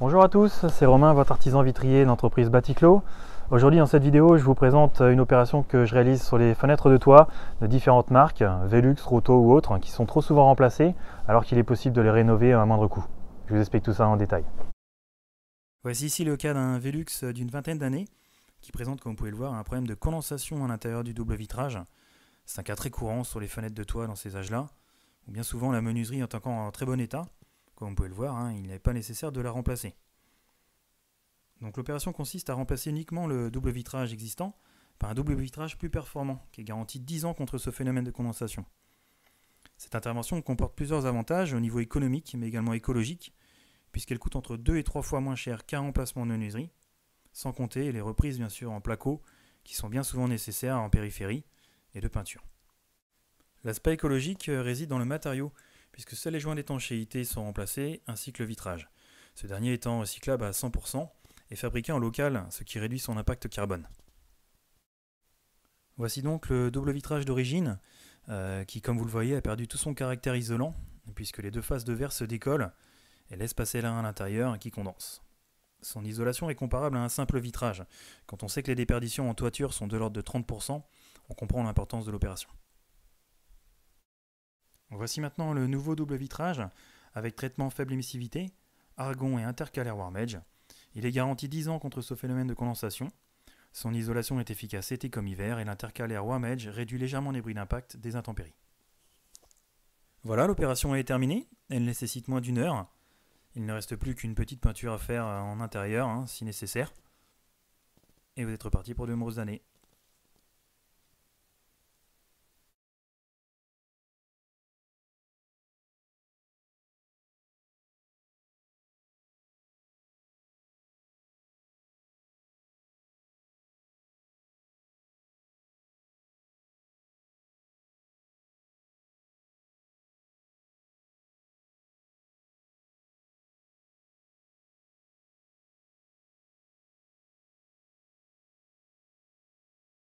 Bonjour à tous, c'est Romain, votre artisan vitrier d'entreprise Baticlo. Aujourd'hui dans cette vidéo, je vous présente une opération que je réalise sur les fenêtres de toit de différentes marques, Velux, Roto ou autres, qui sont trop souvent remplacées alors qu'il est possible de les rénover à un moindre coût. Je vous explique tout ça en détail. Voici ici le cas d'un Velux d'une vingtaine d'années qui présente, comme vous pouvez le voir, un problème de condensation à l'intérieur du double vitrage. C'est un cas très courant sur les fenêtres de toit dans ces âges-là, où bien souvent la menuiserie est encore en très bon état. Comme vous pouvez le voir, il n'est pas nécessaire de la remplacer. Donc l'opération consiste à remplacer uniquement le double vitrage existant par un double vitrage plus performant, qui est garanti 10 ans contre ce phénomène de condensation. Cette intervention comporte plusieurs avantages au niveau économique, mais également écologique, puisqu'elle coûte entre 2 et 3 fois moins cher qu'un remplacement de menuiserie, sans compter les reprises bien sûr en placo, qui sont bien souvent nécessaires en périphérie, et de peinture. L'aspect écologique réside dans le matériau, puisque seuls les joints d'étanchéité sont remplacés, ainsi que le vitrage. Ce dernier étant recyclable à 100% et fabriqué en local, ce qui réduit son impact carbone. Voici donc le double vitrage d'origine, qui comme vous le voyez a perdu tout son caractère isolant, puisque les deux faces de verre se décollent et laissent passer l'air à l'intérieur qui condense. Son isolation est comparable à un simple vitrage. Quand on sait que les déperditions en toiture sont de l'ordre de 30%, on comprend l'importance de l'opération. Voici maintenant le nouveau double vitrage avec traitement faible émissivité, argon et intercalaire warm edge. Il est garanti 10 ans contre ce phénomène de condensation. Son isolation est efficace été comme hiver et l'intercalaire warm edge réduit légèrement les bruits d'impact des intempéries. Voilà, l'opération est terminée. Elle nécessite moins d'une heure. Il ne reste plus qu'une petite peinture à faire en intérieur, si nécessaire. Et vous êtes reparti pour de nombreuses années.